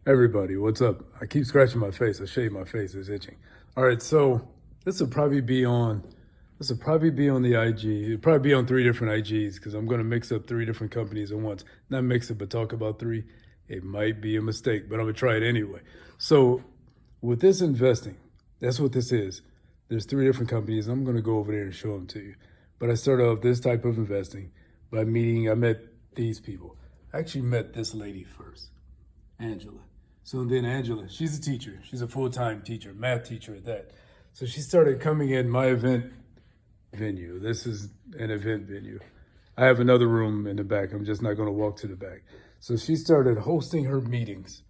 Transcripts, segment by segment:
Everybody, what's up? I keep scratching my face. I shave my face. It's itching. All right, so this will probably be on. This will probably be on the IG. It'll probably be on three different IGs because I'm going to mix up three different companies at once. Not mix it, but talk about three. It might be a mistake, but I'm gonna try it anyway. So with this investing, that's what this is. There's three different companies. I'm going to go over there and show them to you. But I started off this type of investing by meeting. I met these people. I actually met this lady first, Angela. So then Angela, she's a teacher. She's a full-time teacher, math teacher at that. So she started coming in my event venue. This is an event venue. I have another room in the back. I'm just not going to walk to the back. So she started hosting her meetings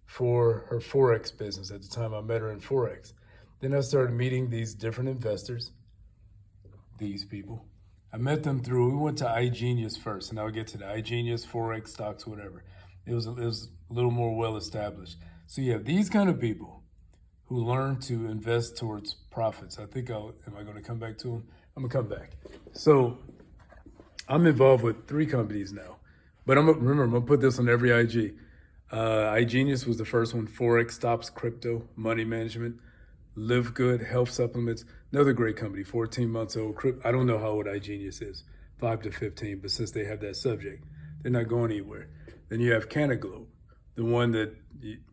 for her Forex business. At the time I met her in Forex. Then I started meeting these different investors, these people. I met them we went to iGenius first, and I'll get to the iGenius, Forex, stocks, whatever. It was a little more well established. So you have these kind of people who learn to invest towards profits. Am I going to come back to them? I'm going to come back. So I'm involved with three companies now, but I'm going to put this on every IG. iGenius was the first one. Forex, stocks, crypto, money management, Live Good, health supplements. Another great company, 14 months old. I don't know how old iGenius is, 5 to 15, but since they have that subject, they're not going anywhere. Then you have Canaglobe, the one that,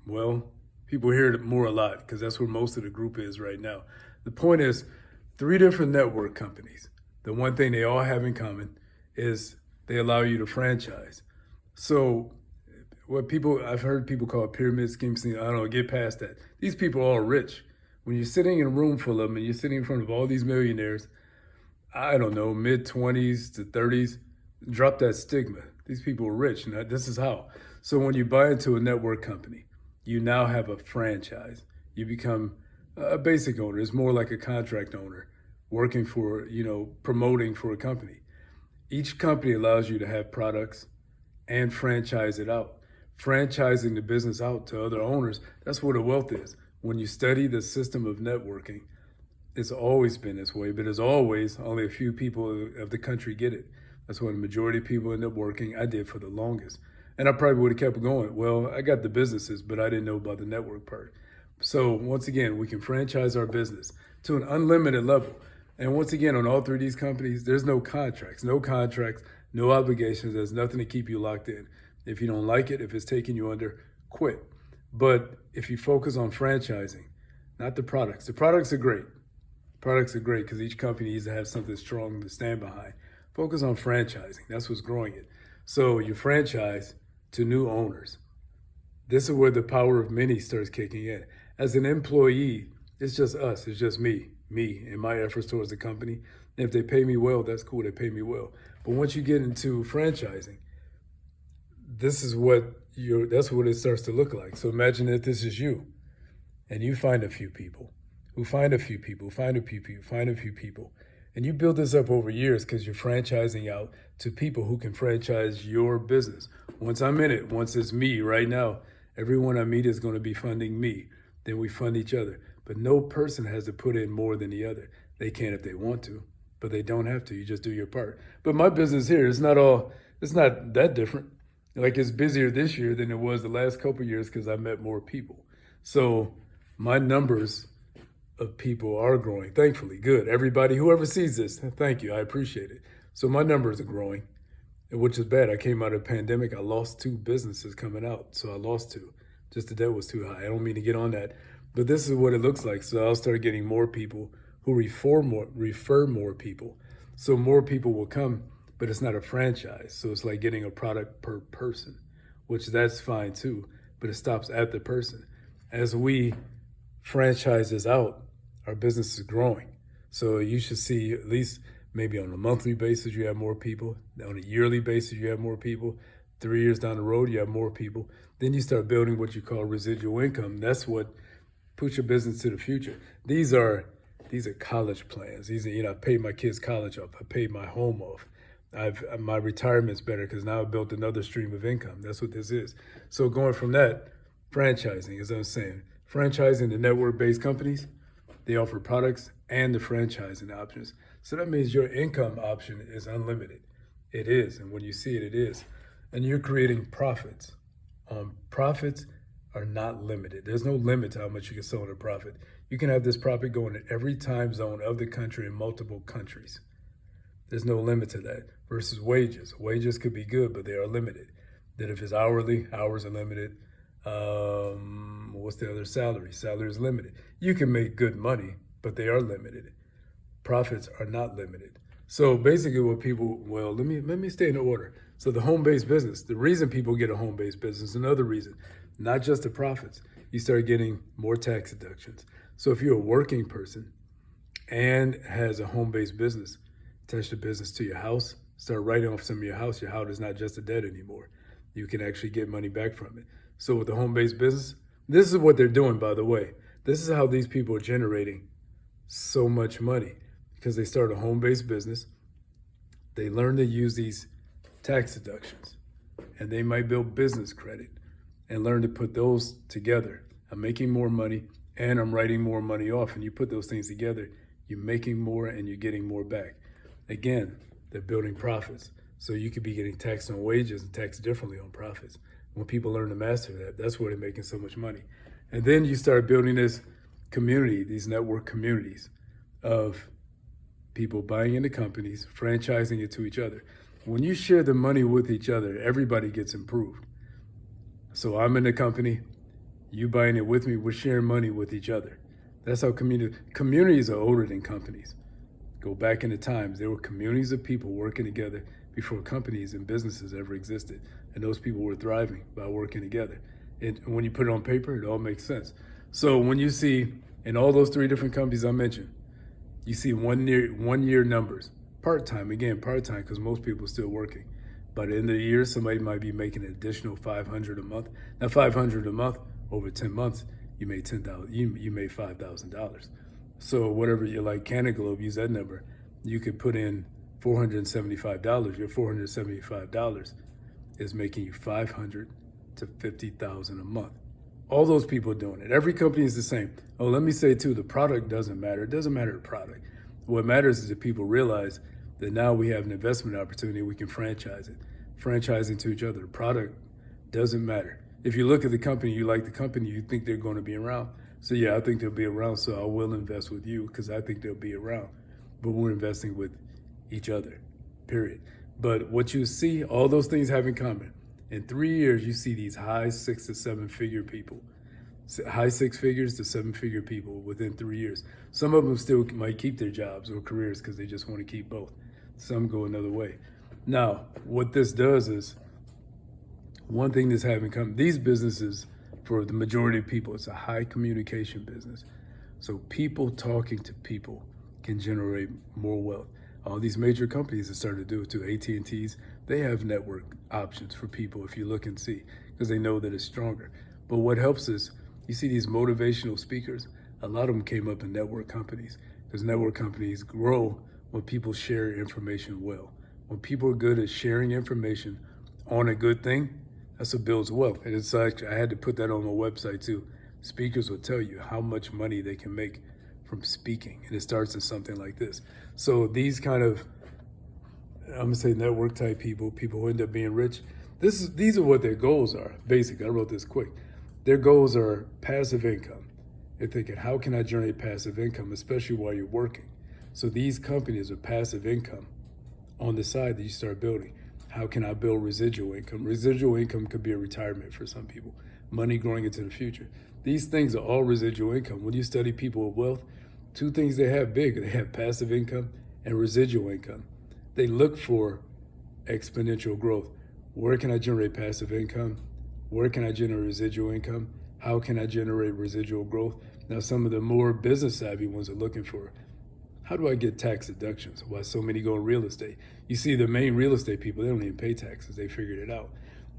well, people hear it more a lot because that's where most of the group is right now. The point is, three different network companies. The one thing they all have in common is they allow you to franchise. So I've heard people call it pyramid schemes. I don't know, get past that. These people are all rich. When you're sitting in a room full of them and you're sitting in front of all these millionaires, I don't know, mid-20s to 30s, drop that stigma. These people are rich, and this is how. So when you buy into a network company, you now have a franchise. You become a basic owner. It's more like a contract owner working for, promoting for a company. Each company allows you to have products and franchise it out. Franchising the business out to other owners, that's where the wealth is. When you study the system of networking, it's always been this way, but as always, only a few people of the country get it. That's why the majority of people end up working. I did for the longest. And I probably would have kept going. Well, I got the businesses, but I didn't know about the network part. So once again, we can franchise our business to an unlimited level. And once again, on all three of these companies, there's no contracts, no obligations. There's nothing to keep you locked in. If you don't like it, if it's taking you under, quit. But if you focus on franchising, not the products are great. Products are great because each company needs to have something strong to stand behind. Focus on franchising. That's what's growing it. So you franchise to new owners. This is where the power of many starts kicking in. As an employee, it's just us. It's just me and my efforts towards the company. And if they pay me well, that's cool. They pay me well. But once you get into franchising, that's what it starts to look like. So imagine that this is you, and you find a few people who find a few people, find a few people, find a few people. And you build this up over years because you're franchising out to people who can franchise your business. Once I'm in it, once it's me right now, everyone I meet is going to be funding me. Then we fund each other. But no person has to put in more than the other. They can if they want to, but they don't have to. You just do your part. But my business here, it's not that different. Like, it's busier this year than it was the last couple of years because I met more people. So my numbers of people are growing, thankfully. Good. Everybody, whoever sees this, thank you. I appreciate it. So my numbers are growing, which is bad. I came out of the pandemic. I lost 2 businesses coming out. So I lost 2. Just the debt was too high. I don't mean to get on that. But this is what it looks like. So I'll start getting more people who refer more people. So more people will come, but it's not a franchise. So it's like getting a product per person, which that's fine too, but it stops at the person. As we franchise this out, our business is growing. So you should see, at least maybe on a monthly basis, you have more people. On a yearly basis, you have more people. 3 years down the road, you have more people. Then you start building what you call residual income. That's what puts your business to the future. These are college plans. I paid my kids' college off. I paid my home off. My retirement's better because now I've built another stream of income. That's what this is. So going from that, franchising, as I'm saying, franchising the network-based companies, they offer products and the franchising options. So that means your income option is unlimited. It is, and when you see it, it is. And you're creating profits on profits are not limited. There's no limit to how much you can sell in a profit. You can have this profit going in every time zone of the country in multiple countries. There's no limit to that. Versus wages. Wages could be good, but they are limited. Then if it's hourly, hours are limited. What's the other salary? Salary is limited. You can make good money, but they are limited. Profits are not limited. So basically what people, well, let me stay in order. So the home-based business, the reason people get a home-based business, another reason, not just the profits, you start getting more tax deductions. So if you're a working person and has a home-based business, attach the business to your house, start writing off some of your house is not just a debt anymore. You can actually get money back from it. So with the home-based business, this is what they're doing, by the way. This is how these people are generating so much money, because they start a home-based business. They learn to use these tax deductions, and they might build business credit and learn to put those together. I'm making more money and I'm writing more money off. And you put those things together, you're making more and you're getting more back. Again, they're building profits. So you could be getting taxed on wages and taxed differently on profits. When people learn to master that, that's where they're making so much money. And then you start building this community, these network communities of people buying into companies, franchising it to each other. When you share the money with each other, everybody gets improved. So I'm in the company, you buying it with me, we're sharing money with each other. That's how communities are older than companies. Go back into times, there were communities of people working together before companies and businesses ever existed. And those people were thriving by working together. And when you put it on paper, it all makes sense. So when you see in all those three different companies I mentioned, you see one year numbers. Part-time, again, part-time, because most people are still working. By the end of the year, somebody might be making an additional $500 a month. Now, $500 a month over 10 months, you made $10,000. You made $5,000. So whatever you like, Canaglobe, use that number. You could put in $475. Your $475 is making you $500 to $50,000 a month. All those people are doing it. Every company is the same. Oh, let me say too, the product doesn't matter. It doesn't matter the product. What matters is that people realize that now we have an investment opportunity, we can franchise it. Franchising to each other. The product doesn't matter. If you look at the company, you like the company, you think they're going to be around. So yeah, I think they'll be around, so I will invest with you because I think they'll be around. But we're investing with each other, period. But what you see, all those things have in common. In 3 years, you see these high 6 to 7 figure people. High 6 figures to 7 figure people within 3 years. Some of them still might keep their jobs or careers because they just want to keep both. Some go another way. Now, what this does is, one thing that's having come, these businesses, for the majority of people, it's a high communication business. So people talking to people can generate more wealth. All these major companies have started to do it too. AT&T's, they have network options for people if you look and see, because they know that it's stronger. But what helps is, you see these motivational speakers, a lot of them came up in network companies, because network companies grow when people share information well. When people are good at sharing information on a good thing, that's what builds wealth. And it's like, I had to put that on my website too. Speakers will tell you how much money they can make from speaking. And it starts in something like this. So these kind of, I'm gonna say network type people who end up being rich, these are what their goals are. Basically, I wrote this quick. Their goals are passive income. They're thinking, how can I generate passive income, especially while you're working? So these companies are passive income on the side that you start building. How can I build residual income? Residual income could be a retirement for some people, money growing into the future. These things are all residual income. When you study people with wealth, two things they have big, they have passive income and residual income. They look for exponential growth. Where can I generate passive income? Where can I generate residual income? How can I generate residual growth? Now, some of the more business savvy ones are looking for, how do I get tax deductions? Why so many go in real estate? You see the main real estate people, they don't even pay taxes. They figured it out.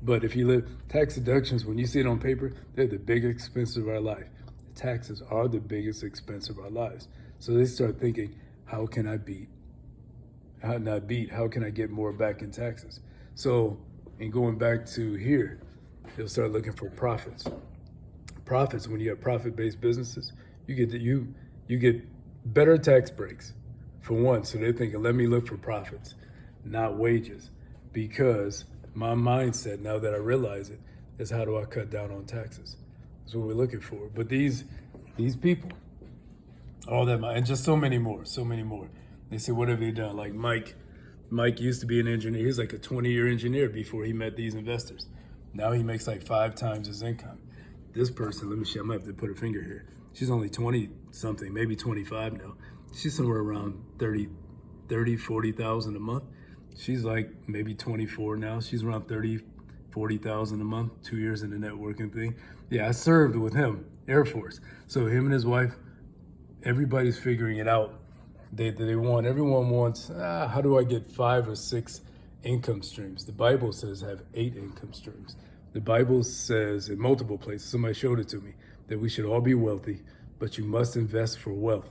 But if you live tax deductions, when you see it on paper, they're the biggest expense of our life. Taxes are the biggest expense of our lives. So they start thinking, how can I how can I get more back in taxes? So in going back to here, they'll start looking for profits. Profits, when you have profit-based businesses, you get better tax breaks, for one. So they're thinking, let me look for profits, not wages. Because my mindset, now that I realize it, is how do I cut down on taxes? That's what we're looking for. But these people, all that, and just so many more. They say, what have they done? Like Mike used to be an engineer. He was like a 20-year engineer before he met these investors. Now he makes like 5 times his income. This person, let me see, I might have to put a finger here. She's only 20 something, maybe 25 now. She's somewhere around 40,000 a month. She's like maybe 24 now. She's around 40,000 a month, 2 years in the networking thing. Yeah, I served with him, Air Force. So him and his wife, everybody's figuring it out. Everyone wants, how do I get 5 or 6 income streams? The Bible says have 8 income streams. The Bible says in multiple places, somebody showed it to me, that we should all be wealthy, but you must invest for wealth.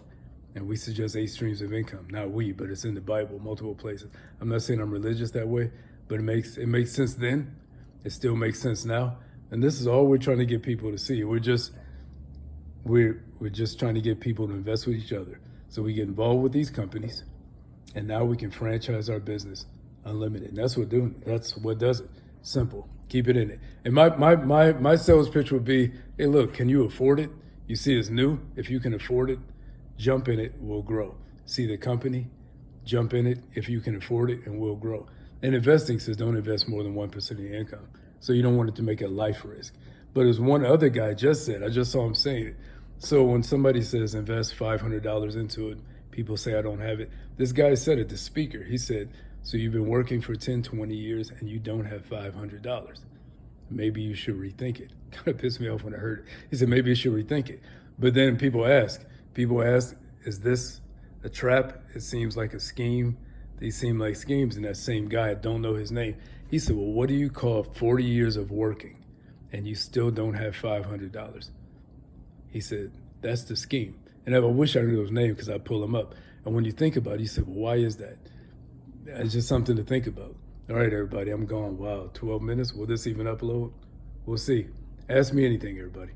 And we suggest 8 streams of income. Not we, but it's in the Bible, multiple places. I'm not saying I'm religious that way, but it makes sense then. It still makes sense now. And this is all we're trying to get people to see. We're just trying to get people to invest with each other. So we get involved with these companies, and now we can franchise our business unlimited. And that's what doing it. That's what does it. Simple. Keep it in it. And my sales pitch would be, hey, look, can you afford it? You see it's new. If you can afford it, jump in it, we'll grow. See the company, jump in it if you can afford it, and we'll grow. And investing says don't invest more than 1% of your income. So you don't want it to make a life risk. But as one other guy just said, I just saw him saying it. So when somebody says invest $500 into it, people say I don't have it. This guy said it, the speaker. He said, so you've been working for 10, 20 years and you don't have $500. Maybe you should rethink it. Kind of pissed me off when I heard it. He said, maybe you should rethink it. But then people ask, is this a trap? It seems like a scheme. These seem like schemes. And that same guy, I don't know his name. He said, well, what do you call 40 years of working and you still don't have $500? He said, that's the scheme. And I wish I knew his name because I'd pull him up. And when you think about it, he said, well, why is that? It's just something to think about. All right, everybody, I'm gone. Wow, 12 minutes. Will this even upload? We'll see. Ask me anything, everybody.